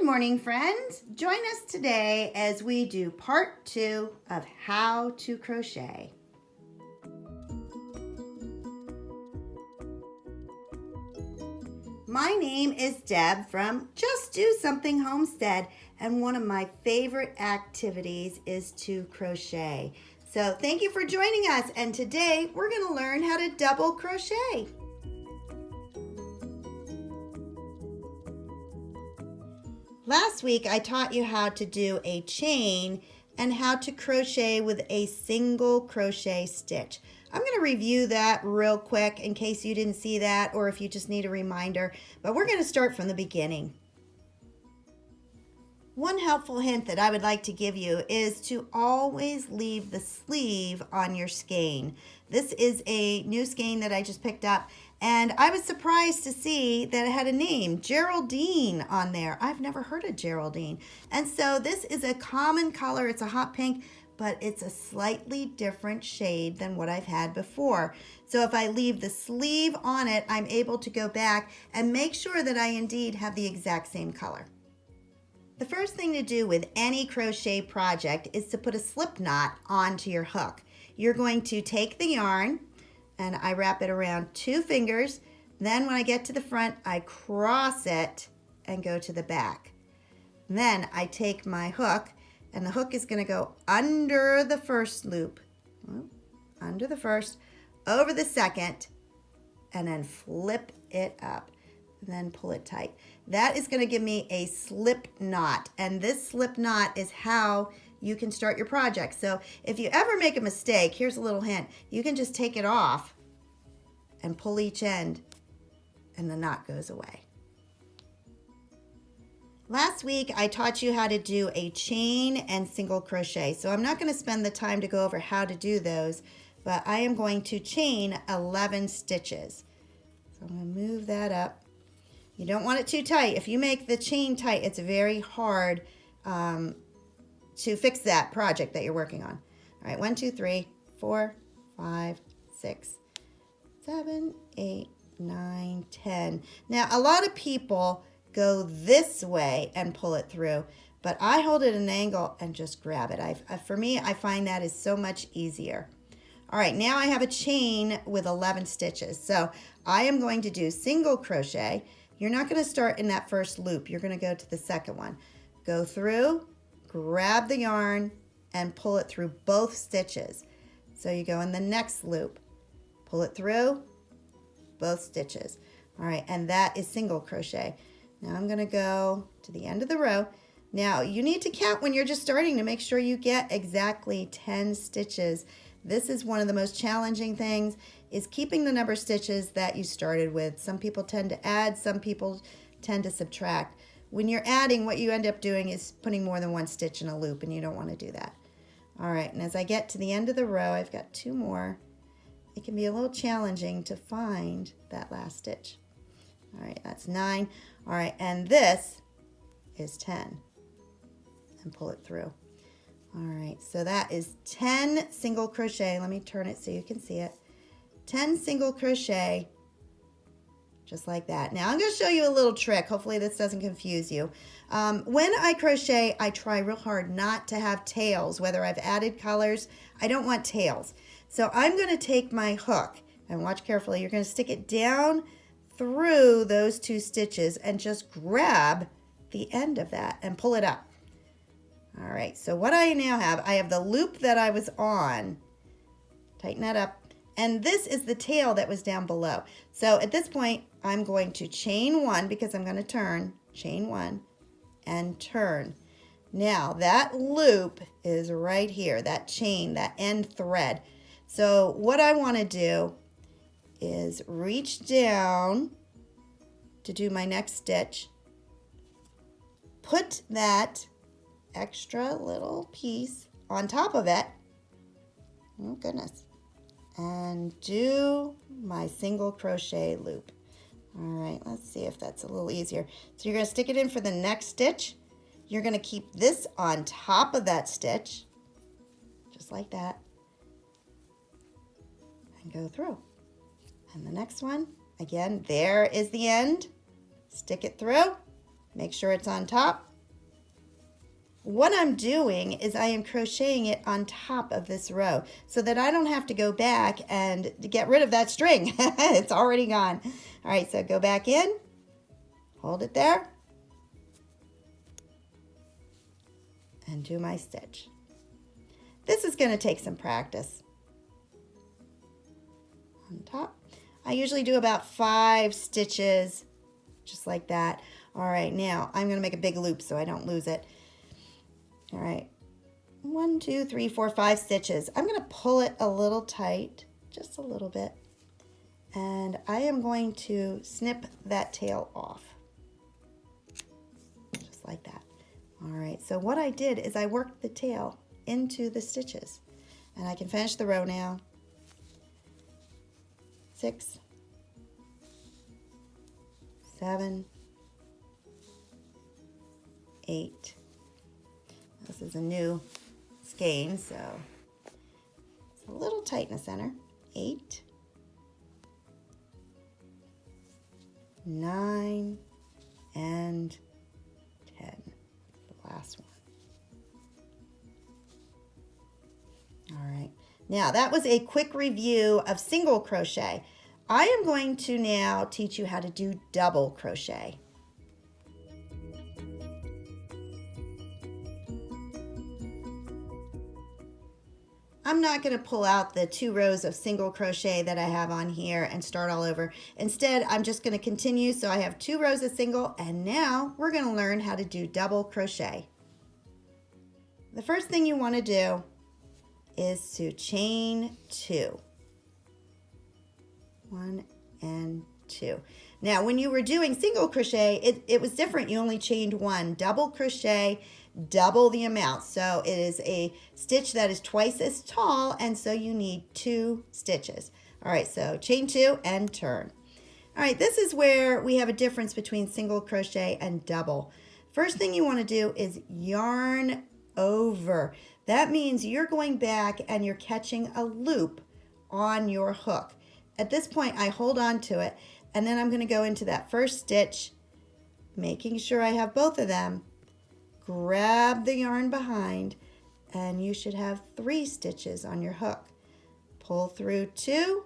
Good morning, friends. Join us today as we do part 2 of how to crochet. My name is Deb from Just Do Something Homestead, and one of my favorite activities is to crochet. So thank you for joining us, and today we're going to learn how to double crochet. Last week I taught you how to do a chain and how to crochet with a single crochet stitch. I'm going to review that real quick in case you didn't see that or if you just need a reminder, but we're going to start from the beginning. One helpful hint that I would like to give you is to always leave the sleeve on your skein. This is a new skein that I just picked up, and I was surprised to see that it had a name, Geraldine, on there. I've never heard of Geraldine. And so this is a common color. It's a hot pink, but it's a slightly different shade than what I've had before. So if I leave the sleeve on it, I'm able to go back and make sure that I indeed have the exact same color. The first thing to do with any crochet project is to put a slip knot onto your hook. You're going to take the yarn, and I wrap it around 2 fingers. Then when I get to the front, I cross it and go to the back. Then I take my hook, and the hook is going to go under the first loop, under the first, over the second, and then flip it up. And then pull it tight. That is going to give me a slip knot, and this slip knot is how you can start your project. So if you ever make a mistake, here's a little hint. You can just take it off and pull each end, and the knot goes away. Last week I taught you how to do a chain and single crochet, so I'm not going to spend the time to go over how to do those, but I am going to chain 11 stitches. So I'm going to move that up. You don't want it too tight. If you make the chain tight, it's very hard to fix that project that you're working on. All right, 1, 2, 3, 4, 5, 6, 7, 8, 9, 10. Now, a lot of people go this way and pull it through, but I hold it at an angle and just grab it. For me, I find that is so much easier. All right, now I have a chain with 11 stitches. So I am going to do single crochet. You're not going to start in that first loop. You're going to go to the second one. Go through, grab the yarn, and pull it through both stitches. So you go in the next loop, pull it through, both stitches. All right, and that is single crochet. Now I'm going to go to the end of the row. Now you need to count when you're just starting to make sure you get exactly 10 stitches. This is one of the most challenging things, is keeping the number of stitches that you started with. Some people tend to add, some people tend to subtract. When you're adding, what you end up doing is putting more than 1 stitch in a loop, and you don't want to do that. All right, and as I get to the end of the row, I've got 2 more. It can be a little challenging to find that last stitch. All right, that's 9. All right, and this is 10. And pull it through. All right, so that is 10 single crochet. Let me turn it so you can see it. 10 single crochet, just like that. Now I'm going to show you a little trick. Hopefully this doesn't confuse you. When I crochet, I try real hard not to have tails. Whether I've added colors, I don't want tails. So I'm going to take my hook, and watch carefully. You're going to stick it down through those 2 stitches and just grab the end of that and pull it up. All right, so what I now have, I have the loop that I was on. Tighten that up. And this is the tail that was down below. So at this point, I'm going to chain 1 because I'm going to turn, chain 1, and turn. Now that loop is right here, that chain, that end thread. So what I want to do is reach down to do my next stitch, put that extra little piece on top of it, oh goodness, and do my single crochet loop. All right, let's see if that's a little easier. So you're going to stick it in for the next stitch. You're going to keep this on top of that stitch, just like that, and go through. And the next one, again, there is the end. Stick it through, make sure it's on top, what I'm doing is I am crocheting it on top of this row so that I don't have to go back and get rid of that string. It's already gone. All right, so go back in, hold it there, and do my stitch. This is going to take some practice. On top. I usually do about 5 stitches, just like that. All right, now I'm going to make a big loop so I don't lose it. All right, 1, 2, 3, 4, 5 stitches. I'm going to pull it a little tight, just a little bit. And I am going to snip that tail off, just like that. All right, so what I did is I worked the tail into the stitches. And I can finish the row now. 6, 7, 8. This is a new skein, so it's a little tight in the center. 8, 9, and 10. The last one. All right. Now that was a quick review of single crochet. I am going to now teach you how to do double crochet. I'm not going to pull out the 2 rows of single crochet that I have on here and start all over. Instead, I'm just going to continue. So I have 2 rows of single, and now we're going to learn how to do double crochet. The first thing you want to do is to chain 2. 1 and 2. Now, when you were doing single crochet, it was different. You only chained 1. Double crochet, double the amount. So it is a stitch that is twice as tall, and so you need 2 stitches. All right, so chain 2 and turn. All right, this is where we have a difference between single crochet and double. First thing you want to do is yarn over. That means you're going back and you're catching a loop on your hook. At this point, I hold on to it, and then I'm going to go into that first stitch, making sure I have both of them. Grab the yarn behind, and you should have 3 stitches on your hook. Pull through 2,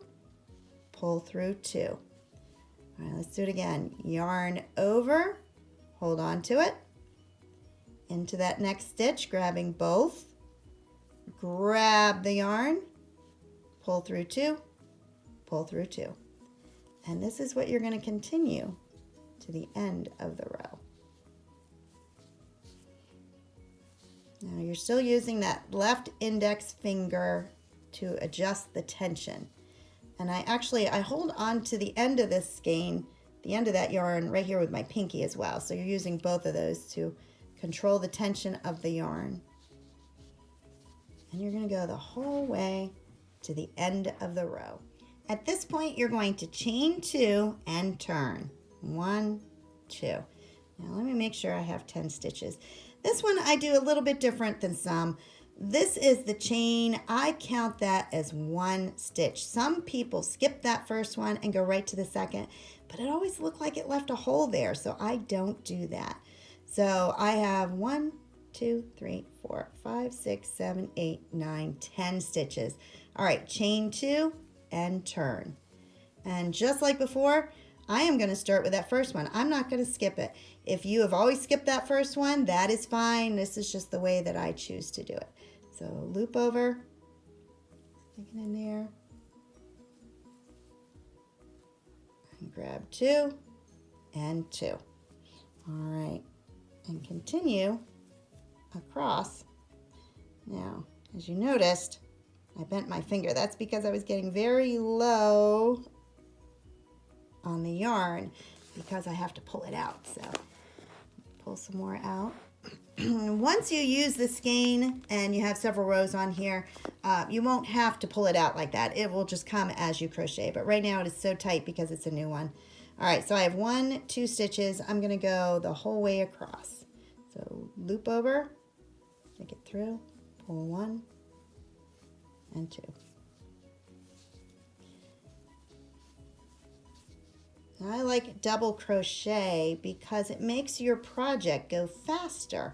pull through 2. All right, let's do it again. Yarn over, hold on to it, into that next stitch, grabbing both. Grab the yarn, pull through 2, pull through 2. And this is what you're going to continue to the end of the row. Now you're still using that left index finger to adjust the tension. And I hold on to the end of this skein, the end of that yarn right here with my pinky as well. So you're using both of those to control the tension of the yarn. And you're going to go the whole way to the end of the row. At this point, you're going to chain 2 and turn. 1, 2. Now let me make sure I have 10 stitches. This one I do a little bit different than some. This is the chain. I count that as 1 stitch. Some people skip that first one and go right to the second, but it always looked like it left a hole there, so I don't do that. So I have 1, 2, 3, 4, 5, 6, 7, 8, 9, 10 stitches. All right, chain 2 and turn. And just like before, I am going to start with that first one. I'm not going to skip it. If you have always skipped that first one, that is fine. This is just the way that I choose to do it. So loop over, stick it in there, and grab 2 and 2. All right, and continue across. Now, as you noticed, I bent my finger. That's because I was getting very low on the yarn because I have to pull it out. So pull some more out. Once you use the skein and you have several rows on here, you won't have to pull it out like that. It will just come as you crochet. But right now it is so tight because it's a new one. All right, so I have 1, 2 stitches. I'm going to go the whole way across. So loop over, take it through, pull 1 and 2. I like double crochet because it makes your project go faster.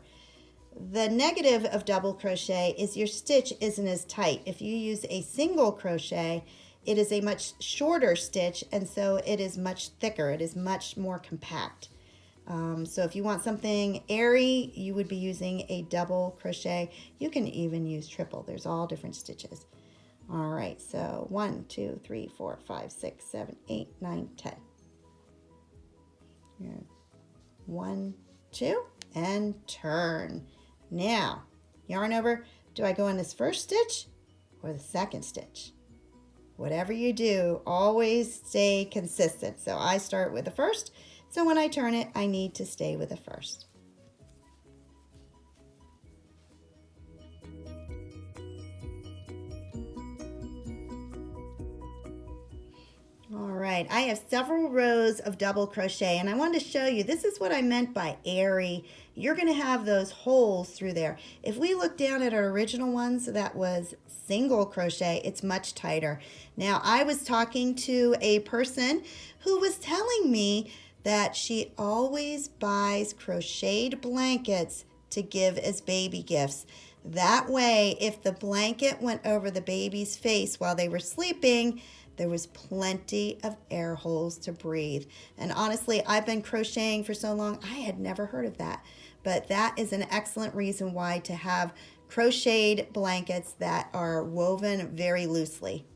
The negative of double crochet is your stitch isn't as tight. If you use a single crochet, it is a much shorter stitch, and so it is much thicker. It is much more compact. So if you want something airy, you would be using a double crochet. You can even use triple. There's all different stitches. All right, so 1, 2, 3, 4, 5, 6, 7, 8, 9, 10. 1, 2, and turn. Now, yarn over. Do I go in this first stitch or the second stitch? Whatever you do, always stay consistent. So I start with the first. So when I turn it, I need to stay with the first. All right, I have several rows of double crochet, and I wanted to show you, this is what I meant by airy. You're going to have those holes through there. If we look down at our original ones, that was single crochet, it's much tighter. Now, I was talking to a person who was telling me that she always buys crocheted blankets to give as baby gifts. That way, if the blanket went over the baby's face while they were sleeping, there was plenty of air holes to breathe. And honestly, I've been crocheting for so long, I had never heard of that. But that is an excellent reason why to have crocheted blankets that are woven very loosely.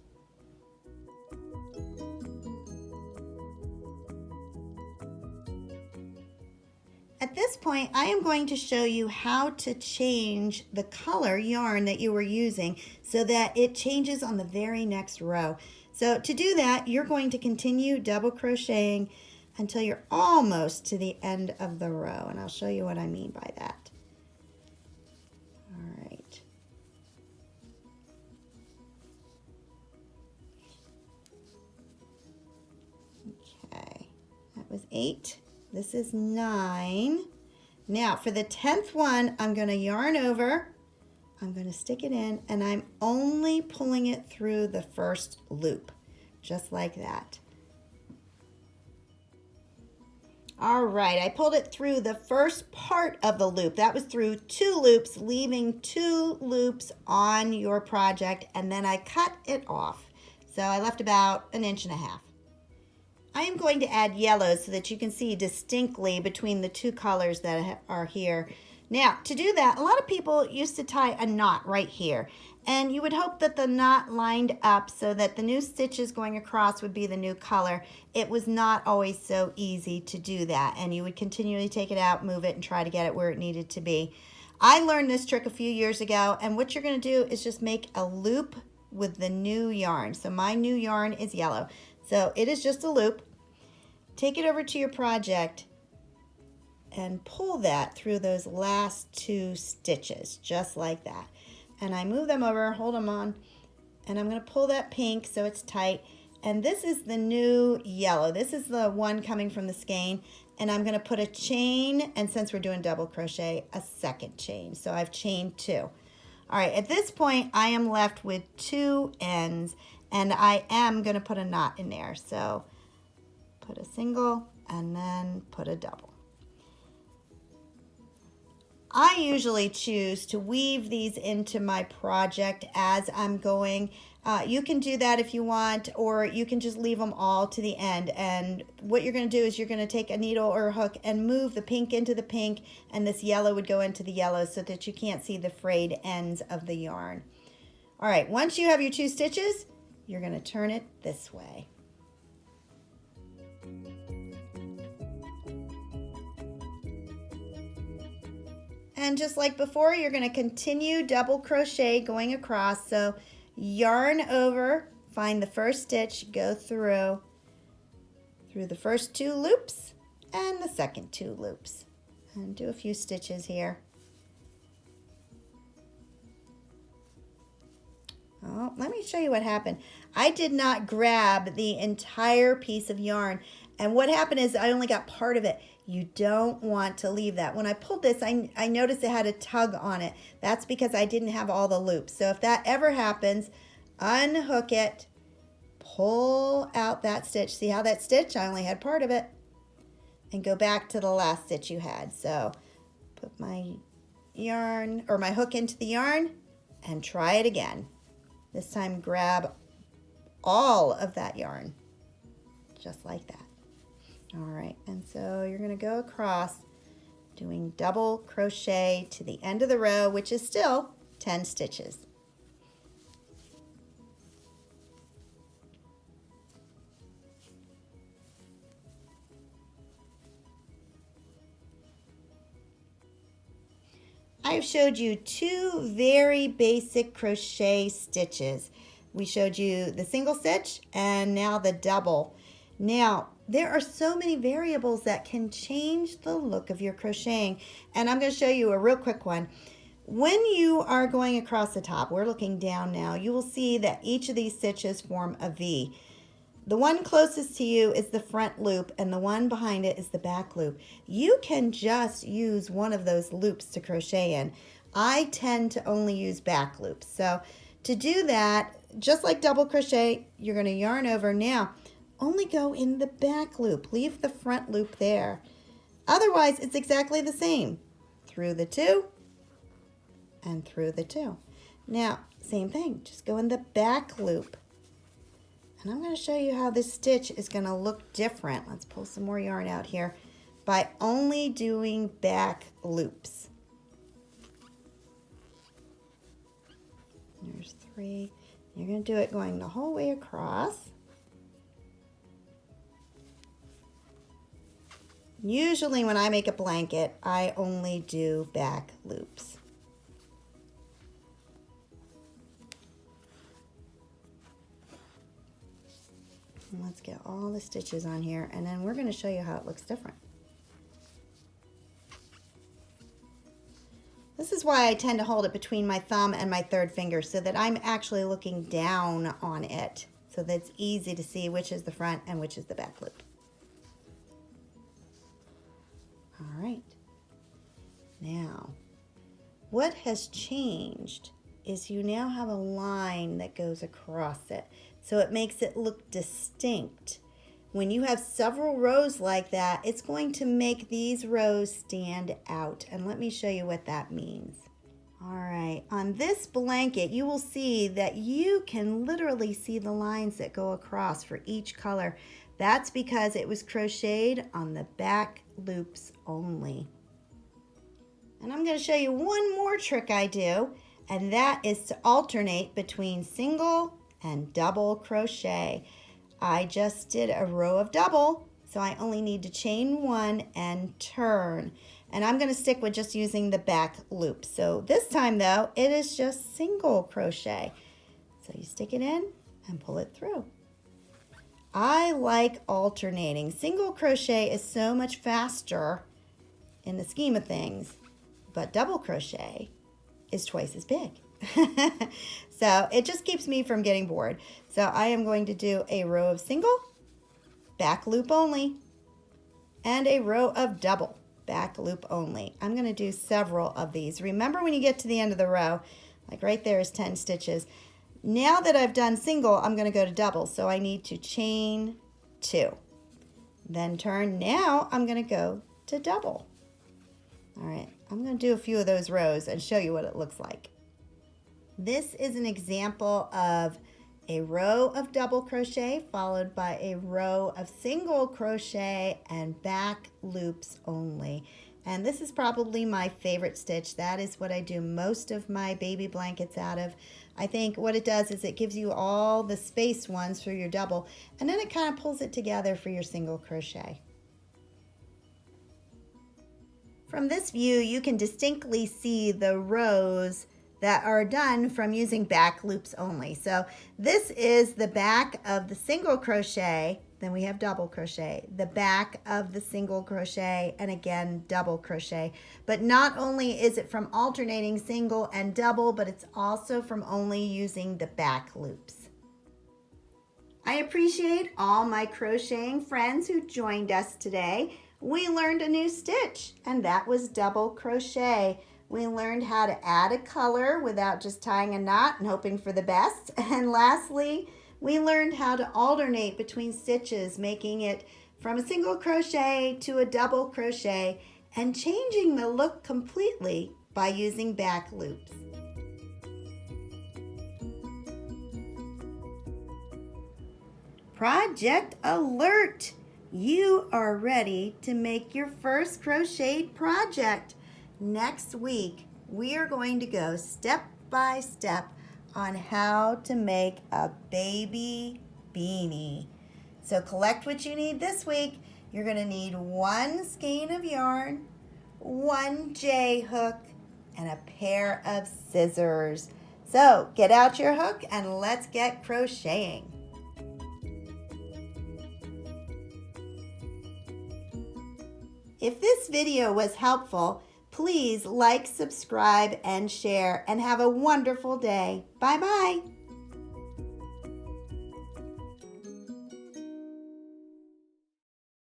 At this point, I am going to show you how to change the color yarn that you were using so that it changes on the very next row. So to do that, you're going to continue double crocheting until you're almost to the end of the row, and I'll show you what I mean by that. All right. Okay, that was 8. This is 9. Now for the 10th one, I'm going to yarn over, I'm going to stick it in, and I'm only pulling it through the first loop, just like that. All right, I pulled it through the first part of the loop. That was through 2 loops, leaving 2 loops on your project, and then I cut it off. So I left about 1.5 inches. I am going to add yellow so that you can see distinctly between the 2 colors that are here. Now, to do that, a lot of people used to tie a knot right here. And you would hope that the knot lined up so that the new stitches going across would be the new color. It was not always so easy to do that. And you would continually take it out, move it, and try to get it where it needed to be. I learned this trick a few years ago. And what you're going to do is just make a loop with the new yarn. So my new yarn is yellow. So it is just a loop. Take it over to your project and pull that through those last 2 stitches, just like that. And I move them over, hold them on, and I'm going to pull that pink so it's tight. And this is the new yellow. This is the one coming from the skein. And I'm going to put a chain, and since we're doing double crochet, a second chain. So I've chained 2. All right, at this point, I am left with 2 ends, and I am going to put a knot in there. So put a single and then put a double. I usually choose to weave these into my project as I'm going. You can do that if you want, or you can just leave them all to the end. And what you're going to do is you're going to take a needle or a hook and move the pink into the pink, and this yellow would go into the yellow so that you can't see the frayed ends of the yarn. All right, once you have your 2 stitches, you're going to turn it this way. And just like before, you're going to continue double crochet going across. So yarn over, find the first stitch, go through the first 2 loops and the second 2 loops. And do a few stitches here. Oh, let me show you what happened. I did not grab the entire piece of yarn. And what happened is I only got part of it. You don't want to leave that. When I pulled this, I noticed it had a tug on it. That's because I didn't have all the loops. So if that ever happens, unhook it, pull out that stitch. See how that stitch? I only had part of it. And go back to the last stitch you had. So put my yarn or my hook into the yarn and try it again. This time grab all of that yarn, just like that. All right, and so you're going to go across doing double crochet to the end of the row, which is still 10 stitches. I've showed you two very basic crochet stitches. We showed you the single stitch and now the double. Now, there are so many variables that can change the look of your crocheting, and I'm going to show you a real quick one. When you are going across the top, we're looking down now, you will see that each of these stitches form a V. The one closest to you is the front loop, and the one behind it is the back loop. You can just use one of those loops to crochet in. I tend to only use back loops. So to do that, just like double crochet, you're going to yarn over. Now, only go in the back loop. Leave the front loop there. Otherwise, it's exactly the same. Through the two and through the two. Now, same thing. Just go in the back loop. And I'm going to show you how this stitch is going to look different. Let's pull some more yarn out here by only doing back loops. There's 3. You're going to do it going the whole way across. Usually when I make a blanket, I only do back loops. Let's get all the stitches on here, and then we're going to show you how it looks different. This is why I tend to hold it between my thumb and my third finger so that I'm actually looking down on it, so that it's easy to see which is the front and which is the back loop. All right. Now, what has changed is you now have a line that goes across it. So it makes it look distinct. When you have several rows like that, it's going to make these rows stand out. And let me show you what that means. All right, on this blanket, you will see that you can literally see the lines that go across for each color. That's because it was crocheted on the back loops only. And I'm going to show you one more trick I do, and that is to alternate between single and double crochet. I just did a row of double, so I only need to chain 1 and turn. And I'm going to stick with just using the back loop. So this time though, it is just single crochet. So you stick it in and pull it through. I like alternating. Single crochet is so much faster in the scheme of things, but double crochet is twice as big. So it just keeps me from getting bored. So I am going to do a row of single, back loop only, and a row of double, back loop only. I'm going to do several of these. Remember, when you get to the end of the row, like right there is 10 stitches. Now that I've done single, I'm going to go to double. So I need to chain 2, then turn. Now I'm going to go to double. All right, I'm going to do a few of those rows and show you what it looks like. This is an example of a row of double crochet followed by a row of single crochet and back loops only. And this is probably my favorite stitch. That is what I do most of my baby blankets out of. I think what it does is it gives you all the space ones for your double, and then it kind of pulls it together for your single crochet. From this view, you can distinctly see the rows that are done from using back loops only. So this is the back of the single crochet, then we have double crochet, the back of the single crochet, and again double crochet. But not only is it from alternating single and double, but it's also from only using the back loops. I appreciate all my crocheting friends who joined us today. We learned a new stitch, and that was double crochet. We learned how to add a color without just tying a knot and hoping for the best. And lastly, we learned how to alternate between stitches, making it from a single crochet to a double crochet and changing the look completely by using back loops. Project alert! You are ready to make your first crocheted project. Next week, we are going to go step by step on how to make a baby beanie. So collect what you need this week. You're going to need 1 skein of yarn, 1 J hook, and a pair of scissors. So get out your hook and let's get crocheting. If this video was helpful, please like, subscribe, and share, and have a wonderful day. Bye-bye.